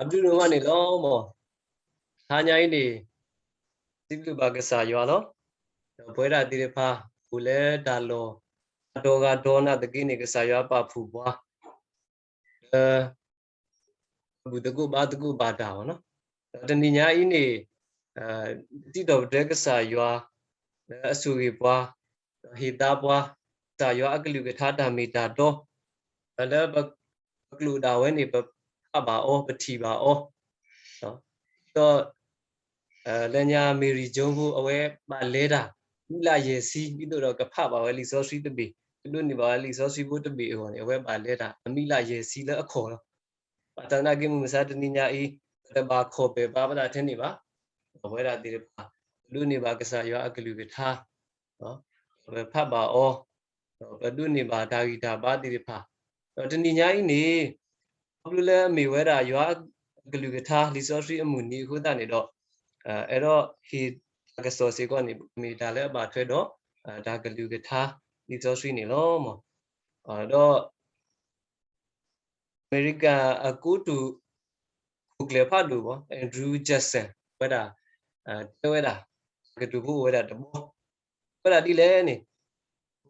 Abdul Numan ni lo mo hanya ini siblu bagasa yo lo boira dire pha bule dalo doga dona tagi ni kasa yo pa phu bwa bu tagu ba da no tani nya ini ti do de kasa yo asu gi bwa hita bwa sa yo aklu ga tha da mi da do ala baklu da we ni ba o pthi ba o no to lenya meri jombu awe ba leda ula yesi bido ro ka pha ba we li so sri to be lu ni ba li so sri bo to be ho ni awe ba leda amila yesi la akho lo patana ke mu sa tani nya I ba kho pe ba ba da thin ni ba awe da ti ba lu ni ba ka sa yo aklu ke tha no pha ba o ba lu ni ba da gi da ba ti pha tani nya I ni lu le mi we da yo aklu ke tha li so sri amu ni khu da ni doအဲ့တော့ဟီကစောစီကောနေမီတာလဲအပါထွဲတော့ဒါကလူကထားဒီစောရှိနေလို့မအဲ့တော့အမေရိကန်အကူတူခုကလေဖတ်လို့ပေါ့အန်ဒရူးဂျက်ဆန်ဝဲတာတဲဝဲတာကတူဘူးဝဲတာတဘောဝဲတာဒီလဲနေ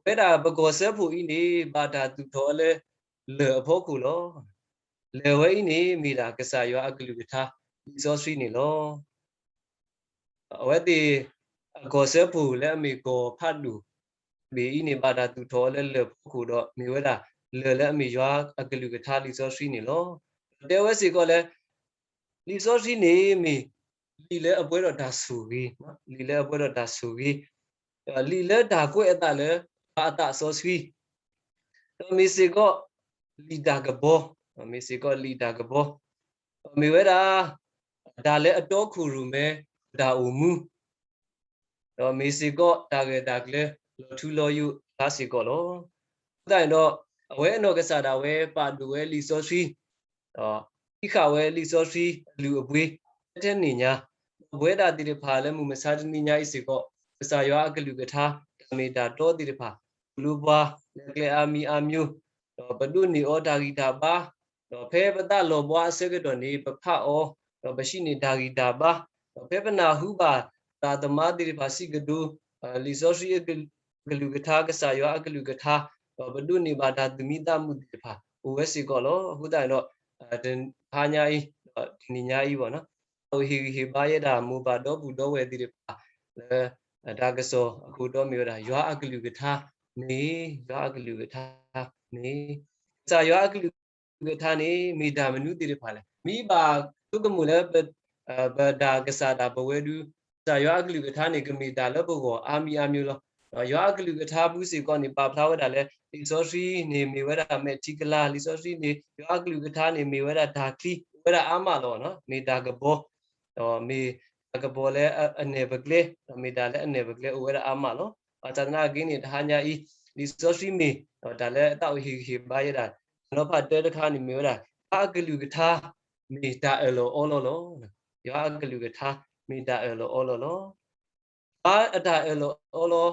ဝဲတာပကောဆက်ဖို့ဤနေဘာတာသူတော်လဲလေအဖို့ခုလို့လေဝဲဤနေမိတာကစားရွာအကလူကထားဒီစောရှိနေလို့ဝဲတီကောဆက်ဖို့လဲအမေကိုဖတ်လို့ဘေးဤနေပါတာသူတော်လဲလေဖို့ခုတော့မိဝဲတာလေလဲအမေရွာအကလူကထားဒီစောရှိနေလို့တဲဝဲစီကောလဲလီစောရှိနေမီလီလဲအပွဲတော့ဒါဆူကြီးနော်လီလဲအပွဲတော့ဒါဆူကြီးလီလဲဒါကွဲ့အတလဲဘာအတစောစီမီစီကောလီဒါကဘောမီစီကောလီဒါကဘောမီဝဲတာဒါလဲအတော်ခူရူမဲဒါအူမူတော့မီစီကောဒါကဒါကလဲလောထူလောယူဒါစီကောလောတိုင်တော့အဝဲအနော်ကစားတာဝဲပါတူဝဲလီစောစီတော့ိခဝဲလီစောစီလူအပွေးတဲ့နေညာဘွဲတာတိရဖာလဲမှုမစားတနေညာဣစေကောကစားရွာအကလူကထားတမေတာတောတိရဖာလူဘွားလက်ကလေအာမီအာမျိုးတော့ဘဒုနေဩဒါဂီတာပါတော့ဖဲပတလောဘွားအစကတော်နေပဖဩတော့မရှိနေဒါဂီတာပါတော့ဖဲပနာဟုပါတာသမာတိရဖာစီကဒူလီစောစီအကလူကထားကစားရွာအကလူကထားတော့ဘဒုနေပါတာသမိတမှုတိရဖာဝဲစီကောလောအခုတိုင်တော့ဟာညာဤဒီနိညာဤပေါ့နော်ဟီဘာရတာမူပါတော့ဘူးတော့ဝဲတိရပါလဲဒါကစောအခုတော့မျိုးတာရွာအကလူကထားနေရွာအကလူကထားနေစာရွာအကလူကထားနေမိတာမနုတိရပါလဲမိပါသူကမူလဲဘဒါကစားတာဘဝဲဒူစာရွာအကလူကထားနေကမိတာလဘကောအာမီအာမျိုးလောရွာအကလူကထားဘူးစီကောနေပါဖလာဝဲတာလဲလီစောစီနေမီဝဲတာမဲတီကလာလီစောစီနေရွာကလူကထားနေမီဝဲတာဒါကလီဝဲတာအာမလောနော်မေတာကဘောတော့မေကဘောလဲအနေဘကလေမေတာလဲအနေဘကလေဝဲတာအာမလောအတနာကင်းနေတဟာညာဤလီစောစီမေဒါလဲအတော့ဟီဘာရတာနော်ဖတ်တဲတခါနေမီဝဲတာအကလူကထားမေတာအလောအောလောလောရွာကလူကထားမေတာအလောအောလောလောဘာအတာအလောအောလော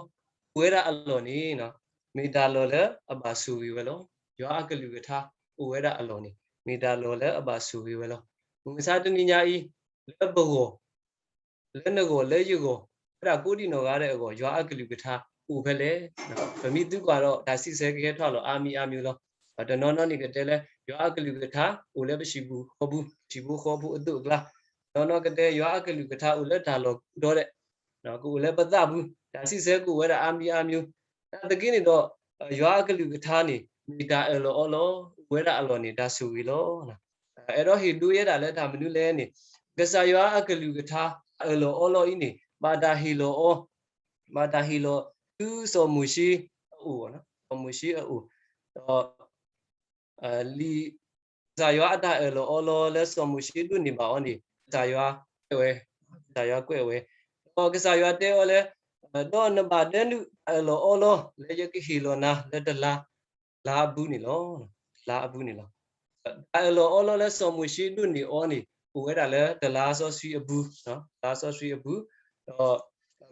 ဝဲတာအလောနေနော်မေတာလောလဲအပါဆူဝီဝဲလောရွာကလူကထားဝဲတာအလောနေမေတာလောလဲအပါဆူဝီဝဲလောမစားတနိညာဤလဲဘောလဲနကိုလဲယူကိုအဲ့ဒါကိုဒီနော်ကားတဲ့အကောရွာအကလူကထားဥဖဲလေဗမိသူကတော့ဒါစီဆဲခဲထွားလောအာမီအာမျိုးလောတနော်နော်နေကတဲလဲရွာအကလူကထားဥလဲမရှိဘူးခေါ်ဘူးရှိဘူးခေါ်ဘူးအတုကလားနော်နော်ကတဲရွာအကလူကထားဥလဲဒါလောတော့တဲ့နော်ကိုလဲပသဘူးဒါစီဆဲကိုဝဲတာအာမီအာမျိုးတကင်းနေတော့ရွာအကလူကထားနေမီတာအလောအလောဝဲတာအလောနေဒါဆူဝီလောအဲ့တော့ဟီတူရတာလဲဒါမနုလဲနေကစားရွာအကလူကထားအလောအလောဤနေမာတာဟီလောအောမာတာဟီလောသူစောမူရှိအိုနော်စောမူရှိအိုတော့လီဇာရွာအတာအလောအလောလဲစောမူရှိတူနေပါအောနေဇာရွာကွဲဇာရွာကွဲဝဲတော့ကစားရွာတဲော်လဲတော့နဘာတဲနုအလောအလောလဲရကဟီလောနာလဲတလာလာဘူးနေလောလာဘူးနေလောအလောအလောလဲစောမူရှိတူနေအောနေဟိုအဲ့ဒါလဲဒလာဆောဆွီအဘူးနော်ဒလာဆောဆွီအဘူးတော့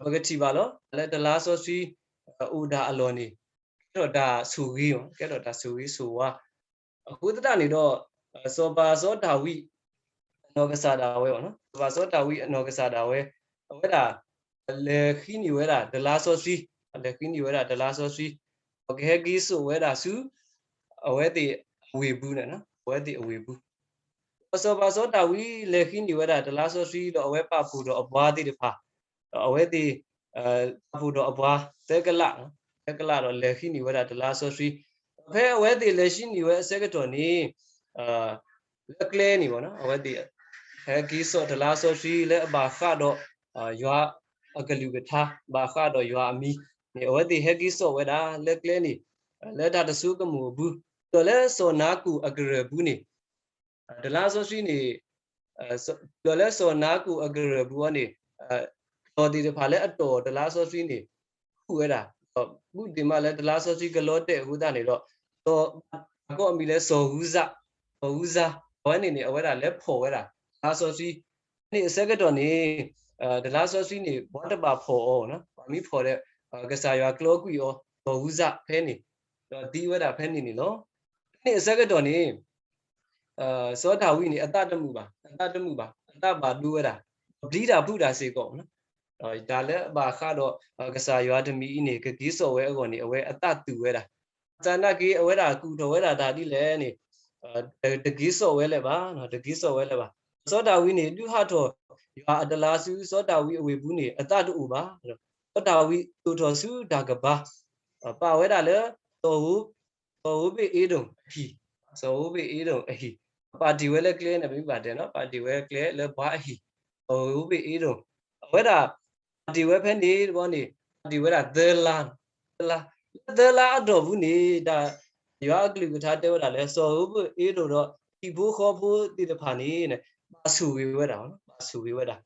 ဘဂတိပါလောလဲဒလာဆောဆွီဥဒါအလောနေတော့ဒါဆူကြီးရောကဲတော့ဒါဆူကြီးဆူဝါအခုတတနေတော့စောပါစောဒါဝိ Anogasada we no basota we anogasada we weda le khini weda de la so si le khini weda de la so si okay gi so weda su awedi we bu ne no awedi we bu so basota we le khini weda de la so si do awe pa pu do abwa ti de pha awedi pu do abwa tekala do le khini weda de la so si phe awedi le shi ni we se ka to ni le kle ni bo no awedi ký so de la so shi le ba kha do ywa agalu ga tha ba kha do ywa ami ni awadi he ký so we da le kle ni le da su ka mu bu to le so na ku agre bu ni de la so shi ni to le so na ku agre bu ni to di de pha le ato de la so shi ni ku we da bu di ma le de la so shi ka lo te hu da ni do to ko ami le so hu za wa ni ni awada le pho we da la so shiนี่เสกตัวนี้เดลาซอซีนี่บอดบาพออ๋อนะปามีพอတဲ့กษายากลอกุยอ๋อตัวอุซะแพ้นี่ดีเวดาแพ้นี่นี่เนาะนี่เสกตัวนี้โซดาวินี่อัตตะมุบาอัตตบาดูเวดาบลีดาพุดาเสก่อนนะဒါလည်းဘာခါတော့ကစားရွာတမီနေကကြီးစော်ဝဲအကောနေအဝဲအတတူဝဲတာဇာနာကြီးအဝဲတာကူတော်ဝဲတာဒါတိလဲနေတကြီးစော်ဝဲလဲပါနော်တကြီးစော်ဝဲလဲပါစောတာဝီနေတူဟာတော့ရွာအတလာစုစောတာဝီအဝေဘူးနေအတတူပါစောတာဝီတူတော်စုဒါကဘာပါဝဲတာလဲတော်ဘေအေးတုံအဟီစောဘေအေးတုံအဟီပါတီဝဲလဲကလဲနေပြီပါတယ်နော်ပါတီဝဲကလဲလဲဘာအဟီတော်ဘေအေးတုံဝဲတာဒီဝဲဖဲနေဘောနေဒီဝဲတာသလာအတော်ဘူးနေတာရွာကလူကထားတဲဝဲတာလဲစောဘူးအေးတော့ဒီဘိုးခေါ်ဖို့တိတဖာနေနဲ့ပါဆူဝဲဝဲတာနော်ပါဆူဝဲဝဲတာ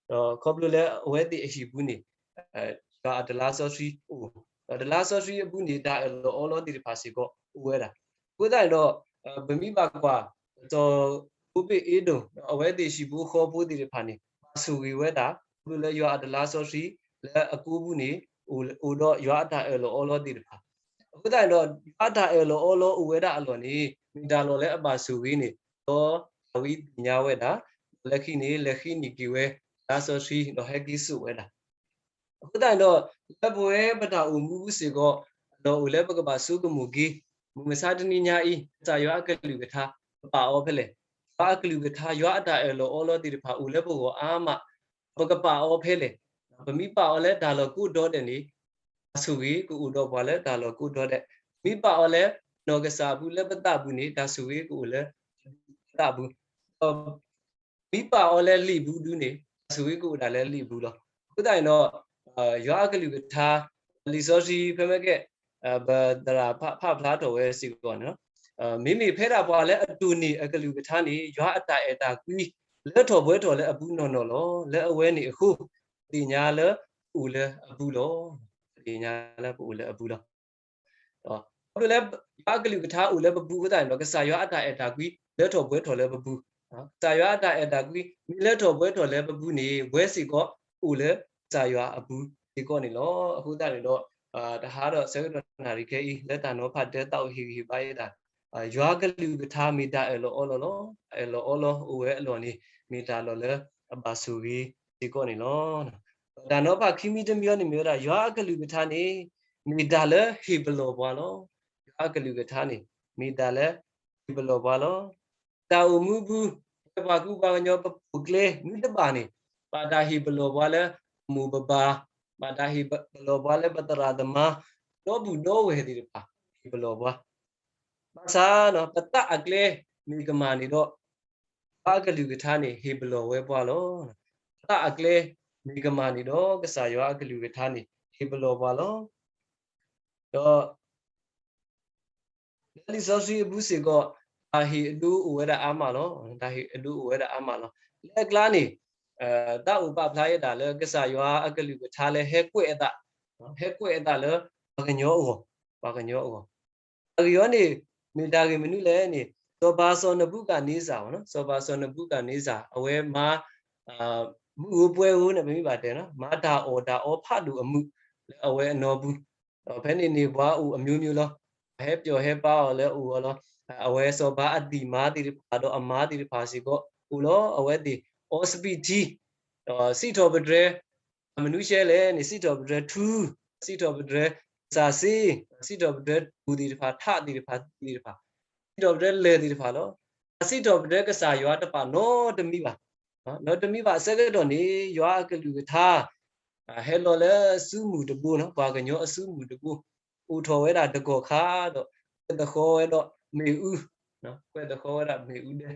တော့ခေါ်ဘလို့လဲဝဲတိအရှိဘူးနေဒါဒလာဆောစီအိုဒလာဆောစီဘူးနေတာအော်လောတိတဖာစီကိုဝဲတာကိုတိုင်တော့ဗမိပါကွာတော့ဘုပိအေးတုံအဝဲတိရှိဘူးခေါ်ဖို့တိတဖာနေပါဆူဝဲဝဲတာဘလို့လဲရွာဒလာဆောစီလဲအကူဘူးနေအိုတော့ရွာတာအော်လောတိတဖာအခုတိုင်တော့ရွာတာအော်လောဝဲတာအလောနေမိတာလောလဲအပါဆူဝေးနေတော့ဝီညာဝဲတာလက်ခိနီကီဝဲလာဆောစီတော့ဟက်ကီစုဝဲတာအခုတိုင်တော့လက်ပွဲပတာဦးမူစီကောတော့ဦးလဲပကပါစုကမူကီမူမစာတနီညာဤစာရွာအကလူကထားပါအောဖဲလေပါအကလူကထားရွာအတာအော်လောတိတဖာဦးလဲဘောကိုအာမပကပါအောဖဲလေဗမိပါအောလဲဒါလောကုတော့တဲ့နေဆူဝေကူဦးတော့ဘွာလဲဒါလောကုတော့တဲ့မိပါအောလဲနော်ကစားဘူးလဲပတဘူးနေဒါဆူဝေကူလဲတဘူးမိပါအောလဲလိဘူးဒူးနေဆူဝေကူဒါလဲလိဘူးလောခုတိုင်တော့ရွာကလူကထားလီစောစီဖဲမဲ့ကဘဒရာဖဖလားတော်ဝဲစီကောနော်မိမိဖဲတာဘွာလဲအတူနေအကလူကထားနေရွာအတာအတာကွီးလက်တော်ဘွဲတော်လဲအပူနော်နော်လောလဲအဝဲနေအခုဒီညာလဲဦးလဲအပူလောဒီညာလဲပူလဲအပူလောတော့ဘယ်လဲရွာကလူကထားဦးလဲပပူကတိုင်တော့ကစားရွာအတာအတာကွီးလက်တော်ဘွဲတော်လဲပပူစာရွာအတာအတာကွီးမိလက်တော်ဘွဲတော်လဲပပူနေဘွဲစီကောဦးလဲစာရွာအပူဒီကောနေလောအခုတိုင်တော့တဟာတော့စေကတော်နာရီခဲဤလက်တန်တော့ဖတ်တဲ့တောက်ဟီပိုင်တာရွာကလူကထားမီတာအော်လောဦးဝဲအလော်နေမီတာလော်လဲအပါဆူပြီးဒီကောနေလောဒါတော့ပါခီမီတမျိုးနေမျိုးတာရွာကလူကထားနေမီတာလဲဟီဘလောဘွာလောရွာကလူကထားနေမီတာလဲဟီဘလောဘွာလောတာအမှုဘူးပါကူပါညောပုကလေမိတပါနေပါတာဟီဘလောဘွာလဲမူပပါပါတာဟီဘလောဘွာလဲပတရာသမတော့ဘူးတော့ဝဲဒီပါဟီဘလောဘွာပါစာနော်ပတအကလေမိကမာနေတော့ပါကလူကထားနေဟီဘလောဝဲဘွာလောပတအကလေမိကမာနေတော့ကစားရွာကလူကထားနေဟီဘလောဘွာလောတော့လီဆောစီဘူးစီကောအာဟီအလူဝဲတာအာမလောဒါဟီအလူဝဲတာအာမလောလက်ကလာနေတာဥပဖလာရတာလဲကစားရွာအကလူကထားလဲဟဲကွဲ့အတာလဲဘာကညောအောနေမိတာကမနုလဲနေသောဘာစောနဘုကနေစာနော်သောဘာစောနဘုကနေစာအဝဲမာမှုပွဲဦးနဲ့မိပါတယ်နော်မာတာအော်ဒါအော်ဖလူအမှုအဝဲအနော်ဘူးဖဲနေဘွားဦးအမျိုးမျိုးလောဟဲပြောဟဲပါအော်လဲဦးအော်လောအဝဲစောဘာအတိမာတိပါတော့အမာတိပါစီကော ulo awedi ospiti seat of dre manusia le ni seat of dre two seat of dre sasi seat of dre budi pha tha di pha di pha seat of dre le di pha lo seat of dre ka sa ywa ta pa no demi ba no demi ba se ke do ni ywa ka lu tha hello le su mu de bu no ba ka nyo su mu de bu u tho we da de ko kha do de kho we do me u no que de kho we da me u de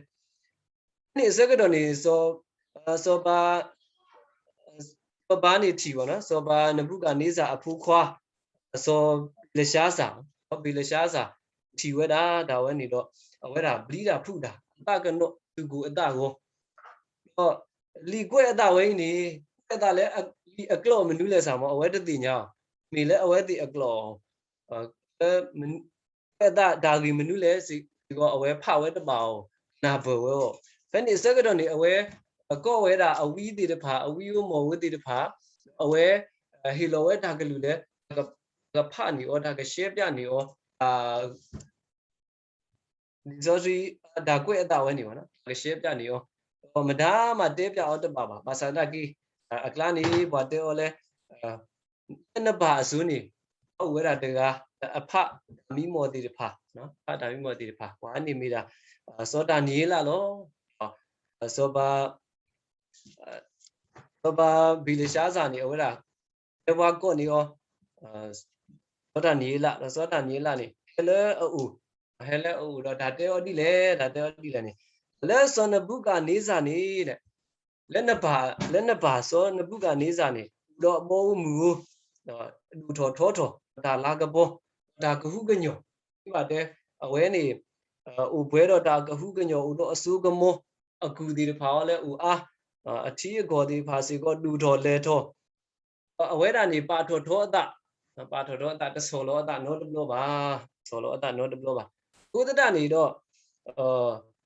ni se ke do ni so ba ba ni thi ba no so ba na bu ka ni sa a phu khwa so le sha sa bi le sha sa thi we da we ni do we da bli da phu da ta ka no tu ku a ta ko li que a ta we ni a ta le li a klo menu le sa mo a we de ti nya mi le a we ti a klo a ta da gi menu le si ko a we pha we ta ba na bo we fe ni se ke do ni a we ko we da a wi ti de pha a wi mo we ti de pha a we hi lo we da ka lu le ka pha ni o da ka she pya ni o ni so si da que a ta we ni ba no ka she pya ni o ma da ma te pya o ta ba sa da ki a kla ni ba te o le na ba su ni o we da de ga a pha mi mo ti de pha no pha da mi mo ti de pha wa ni mi da so da ni la lo so ba bi le sha sa ni o we da te wa ko ni o so da ni la ni hele u do da te o di le ni le so na bu ka ni sa ni de le na ba so na bu ka ni sa ni do bo mu du tho da la ka bo da ka hu ka nyo ni ba de a we ni u bwe do da ka hu ka nyo u do asu ka mo a ku di de pha le u a thi ko di pha si ko du tho le tho a we da ni pa tho ta ta so lo ta no de lo ba so lo ta no de lo ba ku ta ni do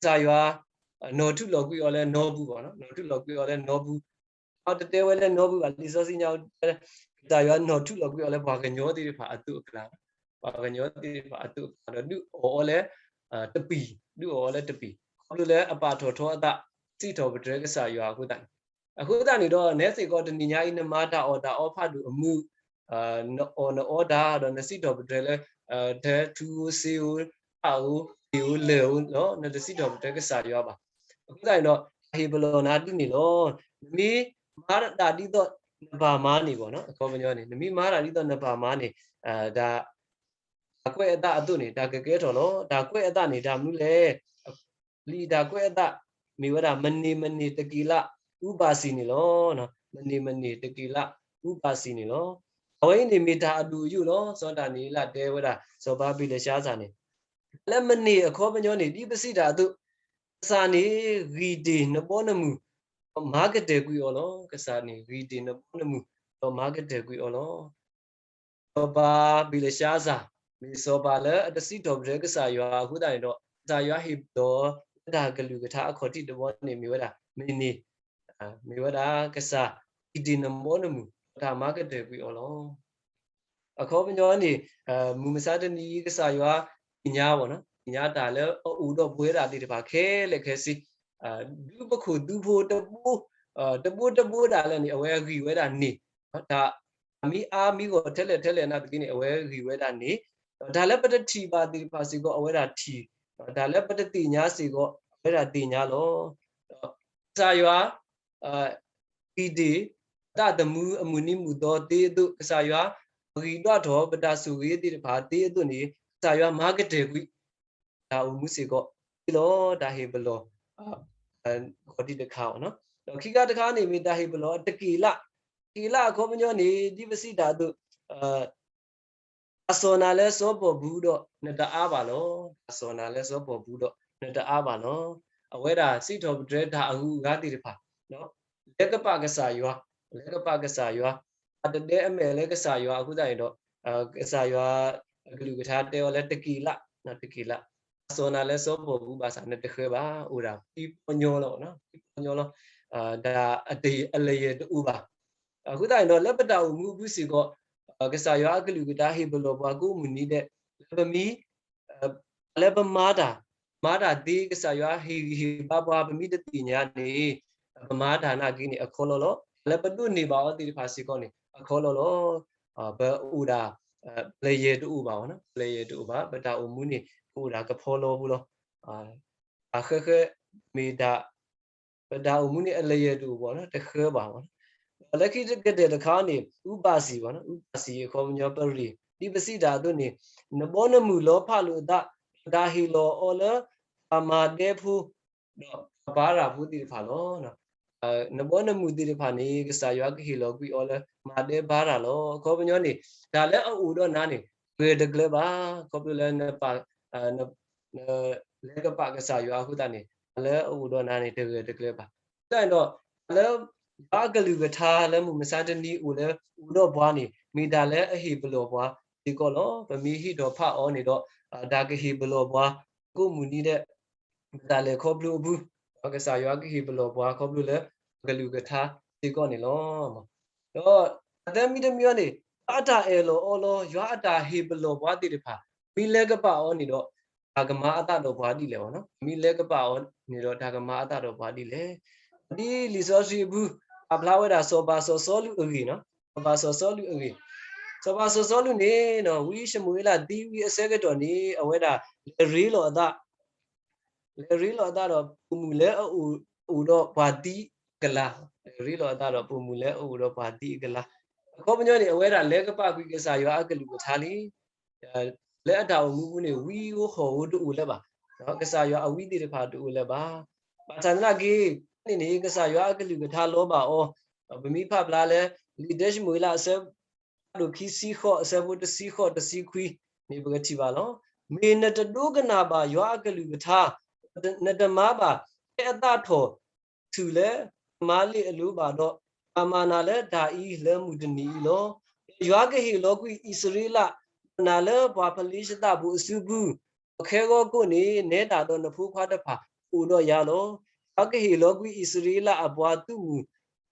sa ywa no thu lo ku yo le no bu ba no no thu lo ku yo le no bu a te we le no bu ba li so si nya sa ywa no thu lo ku yo le ba ka nyo ti pha a tu kla ba ka nyo ti pha a tu do du o le ta pi du o le ta pi lu le a pa tho ta si tho ba dre ka sa ywa ku taအခုတန်နေတော့နဲစေကောတနိညာဤနမတာအော်တာအောဖတ်တူအမှုအော်ဒါတော့နစီတော့ဘယ်လဲဒဲတူစီဦးအောက်ဒီဦးလေဦးနော်နတစီတော့ဘယ်ကစားရပါအခုတိုင်တော့ဟေဘလောနာတိနေလို့မီမာတာတိတော့နဘာမာနေပေါ့နော်အခေါ်မပြောနေနမီမာတာတိတော့နဘာမာနေဒါအကွဲအတအတုနေဒါကကဲတော်လို့ဒါကွဲအတနေဒါမှုလေလီဒါကွဲအတမိဝဒမနေတကီလာဥပါစီနေလို့နော်မနေတကီလာဥပါစီနေလို့အဝိနေမီတာအတူယူလို့သောတာနေလာတဲဝဒဇောပါပိလရှားစာနေလက်မနေအခေါ်ပညောနေဒီပစိတာတုစာနေဂီတီနဘောနမှုမာကတေကွီော်လို့ကစားနေဂီတီနဘောနမှုတော့မာကတေကွီော်လို့ဇောပါပိလရှားစာမီဇောပါလေအတစီတော်ဘရကစားရွာခုတိုင်တော့စာရွာဟိတော့ဒါကလူကထားအခေါ်တိတဘောနေမျိုးဒါမင်းနေမေဝဒကစားဒီနမောနမှုဒါမာကတေကွီော်လို့အခေါ်ပညောနေမူမစားတနီကစားရွာညာပေါ့နော်ညာတာလဲဥတော့ဘွေးတာတိတပါခဲလက်ခဲစီဒုပခုဒုဖို့တပူတာလဲနေအဝဲဂီဝဲတာနေဒါအမီအာမီကိုထဲလဲနာတကိနေအဝဲဂီဝဲတာနေဒါလဲပတတိပါတိပါစီကိုအဝဲတာထီဒါလဲပတတိညာစီကိုအဝဲတာတိညာလို့စာရွာဒီဒီတတမှုအမှုနိမှုတော်တေတုကစားရွာဂီတော့တော်ပတဆူရေးတိဘာတေတုနေစာရွာမာကတေကွီဒါဥမှုစီကောဒီလောဒါဟေဘလောခေါ်ဒီတခါနော်တော့ခိကတခါနေမိဒါဟေဘလောတကီလာခေါ်မညောနေဒီပစိတာတုအစောနာလဲစောပေါ်ဘူးတော့နတအားပါလောအစောနာလဲစောပေါ်ဘူးတော့နတအားပါနော်အဝဲတာစိတော်ဒရဒါအခုငါတိတဖာနော်လက်ကပကစားရွာအတတဲအမဲလက်ကစားရွာအခုတိုင်တော့ကစားရွာဂလူကထားတဲလဲတကီလာနော်တကီလာအစောနာလဲစောပေါ်ဘူးပါစာနဲ့တခဲပါဥရာဒီပညောလို့နော်ဒီပညောလို့ဒါအတေအလျေတူပါအခုတိုင်တော့လက်ပတာမှုဘူးစီကောကစားရွာဂလူကထားဟေဘလောပါကိုမူနီတဲ့လက်ပမီလက်ပမာတာ Mada di kesayua hi baba pemida tinya ni pemada nak gini akololo lepedu ni bawa di pasiko ni akololo ba uda player tu bawa na player tu bawa beda umuni uda kepolo bulo akhe mida beda umuni layer tu bawa na tekhe bawa laki gede de khani upasi bawa na upasi ko nyo peri di besi da tu ni nabona mulo phalu da hi lo ola amade phu bara phu ti pha lo no nabona mudi de pha ni kasaywa ki lo qui ola made bara lo ko nyo ni da le au do na ni ge de gle ba ko le na pa na le ka pa kasaywa hu ta ni le au do na ni de gle ba tai do le ba ga lu ga tha le mu masa de ni u le u do bwa ni mi da le a hi blo bwa di ko lo ba mi hi do pha o ni do da ga hi blo bwa ko mu ni de da le ko blu bu ka sa yo ki blo bwa ko blu le ga lu ga tha ti ko ni lo ma do da mi de mi ni ata e lo o lo yo ata hi blo bwa ti de pha mi le ga pa o ni do da ga ma ata do bwa ti le no mi le ga pa o ni do da ga ma ata do bwa ti le di li so si bu a bla wa da so ba so lu ri no ba so lu ri so ba so lu ni no wi shmu la di wi a se ga do ni a we da ri lo da le ri lo da do pu mu le u do ba ti ga la ri lo da do pu mu le u do ba ti ga la ko pa nyo ni a we da le ga pa kwi ga sa yo a ga lu ga tha li le a da mu mu ni wi wo ho wo du le ba no ga sa yo a wi ti de pha du le ba ba chan na gi ni ga sa yo a ga lu ga tha lo ba o ba mi pha bla le li de shi mu la se do ki si kho se bu de si kho de si kwi ni ba ga ti ba lo me na de do ga na ba yo a ga lu ga tha na de ma ba e a ta tho tu le ma li a lu ba do ama na le da i le mu de ni lo yo ga hi lo kwi israela na le ba pali shita bu su bu khe go ko ni ne da do na phu khwa de pha u do ya lo yo ga hi lo kwi israela a bwa tu mu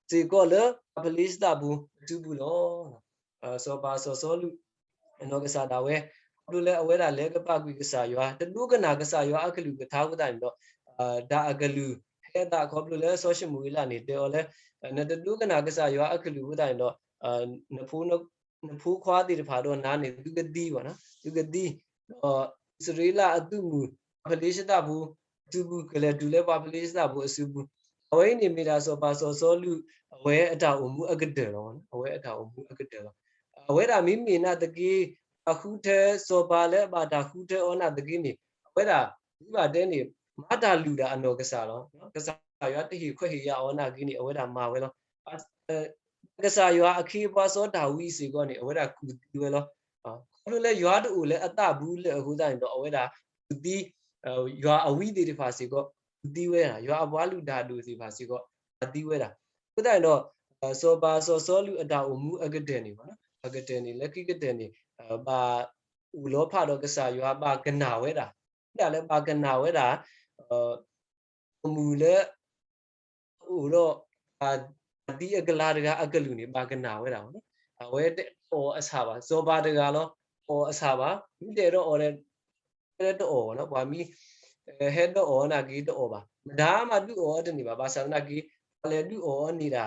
se ko le pali shita bu tu bu lo so ba so lu no ga sa da we lu le a we da le ga pa kwi ga sa yo de lu ga na ga sa yo a ka lu ga tha ku da ni do da a ga lu he da ko lu le so shi mu la ni de o le na de lu ga na ga sa yo a ka lu ku da ni do na phu khwa ti de pha do na ni du ga di ba na du ga di israela a tu mu pali shita bu tu bu ga le du le pa pali shita bu asu bu a we ni mi da so ba so lu a we a da o mu a ga de lo a we a da o mu a ga de lo a we da mi mi na de kiအခုထဲစောပါလဲပါဒါခုထဲဩနာတကိနေဝဲတာဒီပါတဲနေမတာလူတာအနော်ကစားလောနော်ကစားရွာတဟိခွဲဟိရဩနာကိနေအဝဲတာမာဝဲလောကစားရွာအခီပွားစောတာဝီစီကောနေအဝဲတာကူတီဝဲလောခလို့လဲရွာတူလဲအတဘူးလဲအခုတိုင်းတော့အဝဲတာကူတီရွာအဝီတီတဖာစီကောကူတီဝဲတာရွာအပွားလူတာတူစီဖာစီကောအတီဝဲတာခုတိုင်းတော့စောပါစောလူအတာအမှုအကတဲ့နေပါနော်အကတဲ့နေလက်ခိကတဲ့နေba u lo pha do kasa yo ba gna we da le ba gna we da mu le u lo di agala daga agalu ni ba gna we da no we de o asa ba so ba daga lo o asa ba mi de do o le to o no ba mi he do o na gi to o ba da ma du o de ni ba sa na gi le du o ni da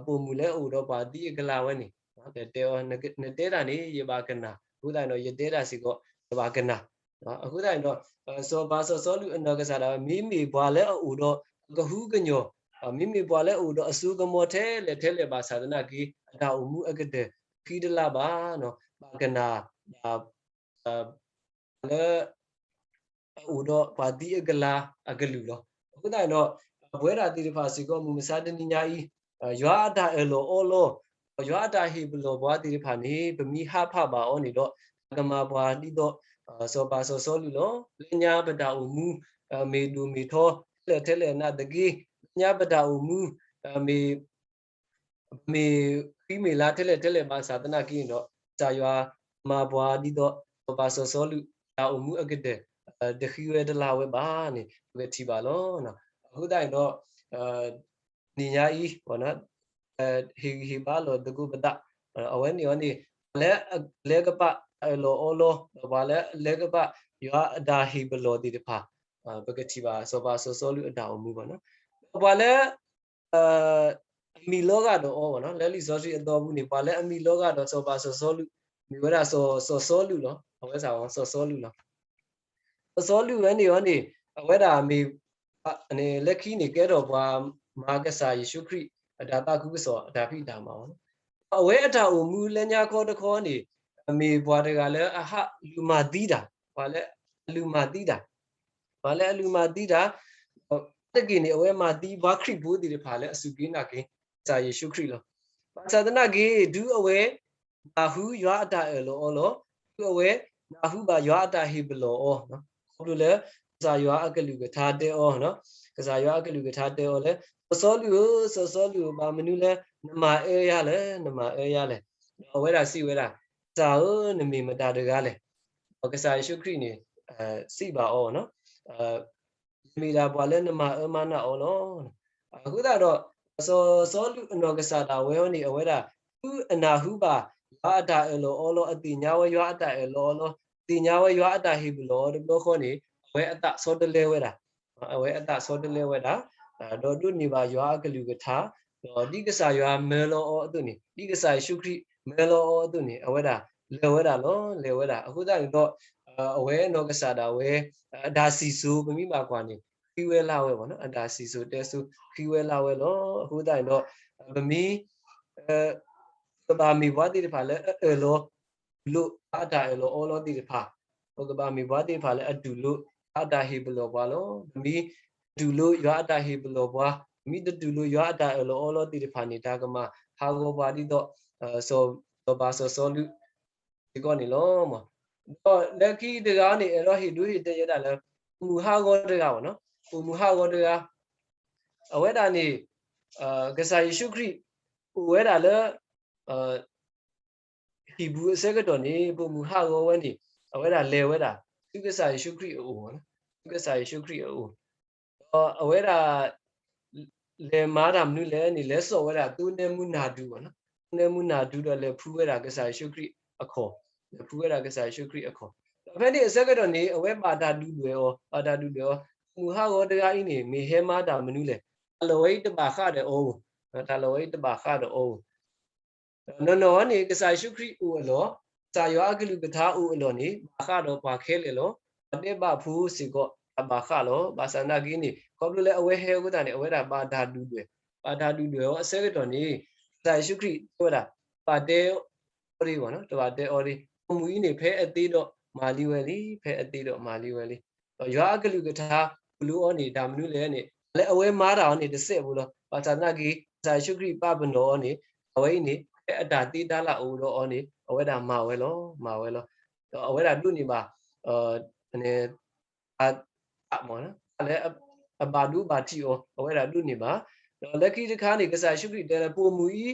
pu mu le u do ba di agala we niတဲ့တဲတဲတာနေရပါကနာအခုတိုင်တော့ရတဲတာစီကောရပါကနာနော်အခုတိုင်တော့စောဘာစောလူအနော်ကစားတာမိမိဘွာလဲအူတော့ကဟုကညောမိမိဘွာလဲအူတော့အစုကမောထဲလဲပါသာသနာကြီးအတာအမှုအကတဲ့ခီးတလာပါနော်ပါကနာလဲအူတော့ပါတိအကလာအကလူတော့အခုတိုင်တော့ဘွဲတာတိတဖာစီကောမူမစားတနိညာဤရွာအတာအလောအောလောရွာတာဟိဘလောဘွားတိဖာနေဗမီဟဖပါအောနေတော့ကမဘွားတိတော့စောပါစောလူလောလညာပတာအမှုမေတူမေထောလဲထဲလဲနာတကေညာပတာအမှုမေခိမေလာထဲလဲမှာသာသနာကိရင်တော့ဇာရွာမဘွားတိတော့စောပါစောလူတာအမှုအကတဲ့တခိဝဲတလာဝဲပါနေဝဲတီပါလောနော်အခုတိုင်တော့နိညာဤဘောနော်hi ba lo de ku bada awen ni oni le ka pa lo o lo ba le ka pa yo da hi ba lo di de pha ပကတိပါစောပါစောစောလူအတာအမှုပေါ့နော်ဘာလဲအမီလောကတော့ဩပေါ့နော်လဲလီစောစီအတော်ဘူးနေဘာလဲအမီလောကတော့စောပါစောစောလူမိဝရစောလူနော်အဝဲစာအောင်စောလူနော်စောလူဝဲနေရောနေအဝဲတာမေအနေလက်ခီနေကဲတော့ဘွာမာကစာယေရှုခရစ်အဒါတာကုဆောအဒါဖိတာမှာပေါ့နော်အဝဲအတာအမှုလဲညာခေါ်တခေါ်နေအမေဘွာတကလည်းအဟလူမာသီးတာဘာလဲလူမာသီးတာဘာလဲလူမာသီးတာတကိနေအဝဲမာသီးဘာခရစ်ဘူးဒီဖာလဲအစုကိနာကိစာယေရှုခရစ်လောဘာသာဒနာကေဒူအဝဲဘာဟုရွာအတာလောလောဒူအဝဲနာဟုဘာရွာအတာဟိဘလောနော်ဘလို့လဲစာရွာအကလူကထားတဲ့ဩနော်ကစားရွာအကလူကထားတဲ့ဩလဲစောလူဘာမနုလဲနမအေရလဲနမအေရလဲဝဲတာစီဝဲတာစာနမီမတာတကားလဲကစားယေရှုခရစ်နေစီပါဩနော်မိတာဘွာလဲနမအမနာဩနော်အခုတော့စောလူအနောကစားတာဝဲဟောနေအဝဲတာသူအနာဟုပါရွာအတာလောအောလောအတိညာဝဲရွာအတာလောလောတိညာဝဲရွာအတာဟိဘလောဒီလိုခေါ်နေအဝဲအတာစောတလဲဝဲတာအဝဲအတာစောတလဲဝဲတာတော့ဒုနေပါရွာကလူကထားဒီကစားရွာမဲလောအတုနေဒီကစားရှုခရိမဲလောအတုနေအဝဲတာလဲဝဲတာလောလဲဝဲတာအခုတော့အဝဲနောကစားတာဝဲအဒါစီဆူပမိပါကွာနေခီဝဲလာဝဲပေါ့နော်အဒါစီဆူတဲဆူခီဝဲလာဝဲလောအခုတော့ပမိဘာမီဘွားတိဖာလဲလောလို့အတာလောအောလောတိဖာဟိုကဘာမီဘွားတိဖာလဲအတူလို့အတာဟိဘလောဘွားလောမီဒူလို့ရွာအတာဟိဘလောဘွားမိတူလို့ရွာအတာလောအောလောတိဖာနေတာကမဟာဂောဘာတိတော့စောဘာစောလူဒီကောနေလောမတော့လက်ကီတကားနေအဲ့တော့ဟိဒူဟိတရတာလဲမူဟာဂောတကားပေါ့နော်မူဟာဂောတကားအဝဲတာနေကစားယေရှုခရစ်ဝဲတာလဲဟီဘူးအစကတော့နေပုံမူဟာဂောဝဲနေအဝဲတာလဲဝဲတာသူကစားယေရှုခရစ်အိုနော်သူကစားယေရှုခရစ်အိုအဝဲတာလဲမာတာမနုလဲနေလဲစော်ဝဲတာသူနေမှုနာဒူပေါ့နော်နေမှုနာဒူတော့လဲဖူးဝဲတာကစားယေရှုခရစ်အခေါ်ဖူးဝဲတာကစားယေရှုခရစ်အခေါ်အဖေဒီအစကတော့နေအဝဲပါတာဒူတွေရောပါတာဒူတွေရောမူဟာဂောတရားအင်းနေမေဟဲမာတာမနုလဲအလဝိတပါခတဲ့အိုးတာလဝိတပါခတဲ့အိုးနော်နေကစားရှုခရစ်အိုလောစာရွာကလူကထားအိုလောနေဘာခတော့ဘာခဲလေလောတဲ့ဘာဖူးစီကောဘာခလောဘာစနာကင်းနေခေါပလိုလဲအဝဲဟဲဥဒနေအဝဲတာပါဓာတူတွေရောအစဲကတော့နေစာရှုခရစ်ပြောတာပါတဲအော်ရီပေါ့နော်တပါတဲအော်ရီမူကြီးနေဖဲအသေးတော့မာလီဝဲလီဖဲအသေးတော့မာလီဝဲလီရွာကလူကထားဘလူးအော်နေဒါမနုလဲနေလဲအဝဲမားတာနေတစ်ဆက်ဘူးလောဘာသာနာကြီးစာရှုခရစ်ပပနောနေအဝဲနေအတာတိတလာအိုတော့အော်နေအဝဲတာမာဝဲလောအဝဲတာတုနေပါအနေအမောနော်လဲအဘာဒူဘာတီအောအဝဲတာတုနေပါလက်ခိတခါနေကစားရှုခရစ်တဲပိုမူဤ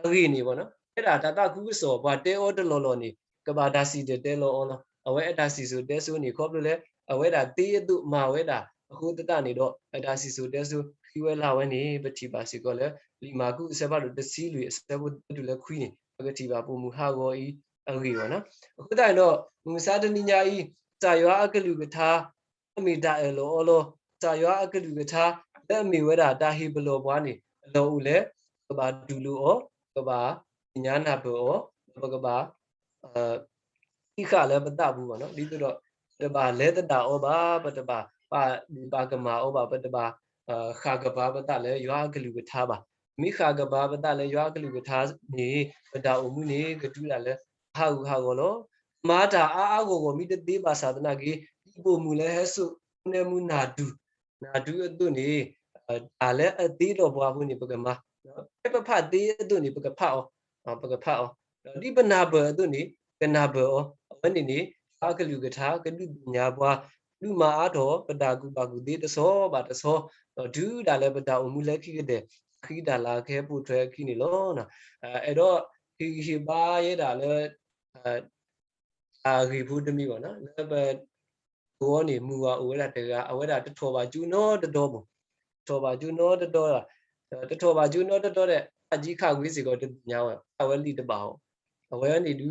အရီနေပေါ့နော်အဲ့ဒါတတကူဆောဘာတဲအောတလောလောနေကဘာဒါစီတဲလောအောနော်အဝဲအတာစီဆိုတဲဆိုနေခေါပလို့လဲအဝဲတာတေးအတုမာဝဲတာအခုတတနေတော့အတာစီဆိုတဲဆိုခီဝဲလာဝဲနေပတိပါစီကောလဲလီမာကုအစဘာတို့တစီလူအစဘတူလဲခွီးနေပကတိပါပုံမူဟာဂောဤအရီပေါ့နော်အခုတိုင်တော့မူစာတနိညာဤစာရွာအကလူကထားအမိတာအလောအောစာရွာအကလူကထားလက်မီဝဲတာတာဟိဘလောဘွားနေအလောဦးလဲကဘာဒူလူဩကဘာညာနာဘောကဘာဣခလည်းပတဘူးပေါ့နော်ဒီတော့တဘာလဲတတာဩဘာပတဘာပါကမာဩဘာပတဘာခါကဘာပတလည်းရွာကလူကထားပါမိခါကဘာပတလည်းရွာကလူကထားနေပတာအမှုနေကတူလာလဲဟာကောလောမာတာအာကိုမိတသေးပါသာသနာကြီးဒီပုံမူလဲဟဲ့ဆုနေမှုနာဒူအတုနေဒါလည်းအသေးတော်ဘွားဘူးနေပကမာပဖတ်သေးအတုနေပကဖတ်ဩဒီပနာဘအတုနေကနာဘောအဝနေနေအာကလူကထားကလူညာဘွားလူမာအားတော်ပတာကူပါကူသေးတစောပါတစောဒူးဒါလည်းပတာအမှုလဲခိတဲ့ခိဒါလာခဲပူထွဲခိနေလောနော်အဲ့တော့ခိပါရဲ့ဒါလည်းရီဖူးတမီပေါ့နော်လည်းပဲဘောနေမူဝဝဲတာတကအဝဲတာတထောပါကျူနောတတော်ပေါ့ထောပါကျူနောတတော်တထောပါကျူနောတတော်တဲ့အကြီးခါဝေးစီကောတညာဝအဝဲလီတပါအောင်အဝဲနေဒူ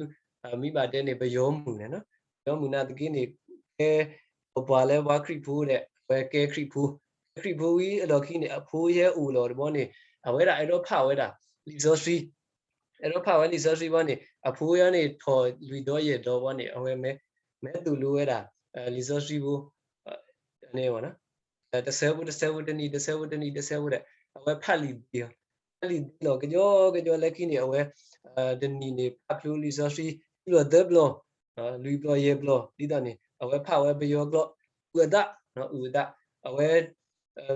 မိပါတဲ့နေဘယောမူနေနော်ဘယောမူနာတကင်းနေအဲဘွာလဲဘွာခရီဖူးတဲ့ where ke creep we a loki a po ye u lord bonnie away I don't power that resource I don't power resource bonnie a po ye for we do ye do bonnie away me to lu that resource bu ne the server the server away pali deal pali lo cái jo lucky ni away the ni plu resource lo de blo lui blo ye blo đi đó nè away power be yo blo uda no uda away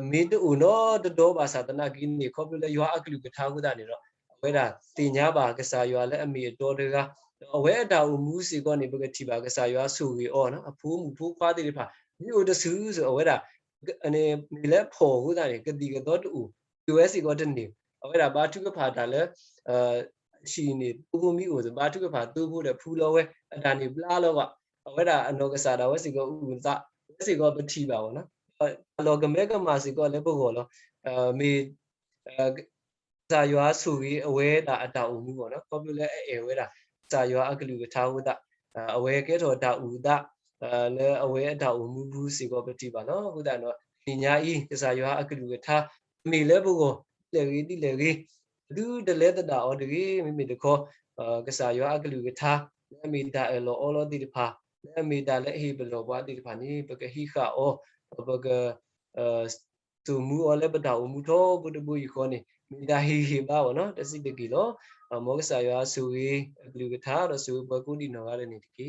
mid u no do ba sa tana ki ni ko blo yo aklu ka tha ku da ni ro away da ti nya ba ka sa yo le ami do de ga away da u mu si ko ni ba ka ti ba ka sa yo su wi o no a phu mu phu kwa ti pa ni u de su so away da ane mi le pho ku da ni ka ti ka do tu US ko de ni away da ba tu ka pha da le shi ni tu mi u so ba tu ka pha tu bu de phu lo we da ni bla lo ba away da ano ka sa da we si ko u sa we si ko ba ti ba wo no lo ka me ka ma si ko le bu ko lo mi sa yo su wi away da da u mu ko no ko bu le we da sa yo a ka lu ka tha ku da away ke tho da u da le away da u mu bu si ko ba ti ba no ku da no ni nya i ka sa yo a ka lu ka tha mi le bu ko le ri ti le ri du de le da o de ri mi de ko ka sa yo a ka lu ka tha le mi da lo o lo ti de pha le mi da le hi be lo ba ti de pha ni ba ka hi kha o ba ka tu mu o le ba da u mu tho bu de bu yi ko ni mi da hi ba wo no ta si de ki lo mo ka sa yo a su wi ka lu ka tha ro su ba ku di no ga le ni de ki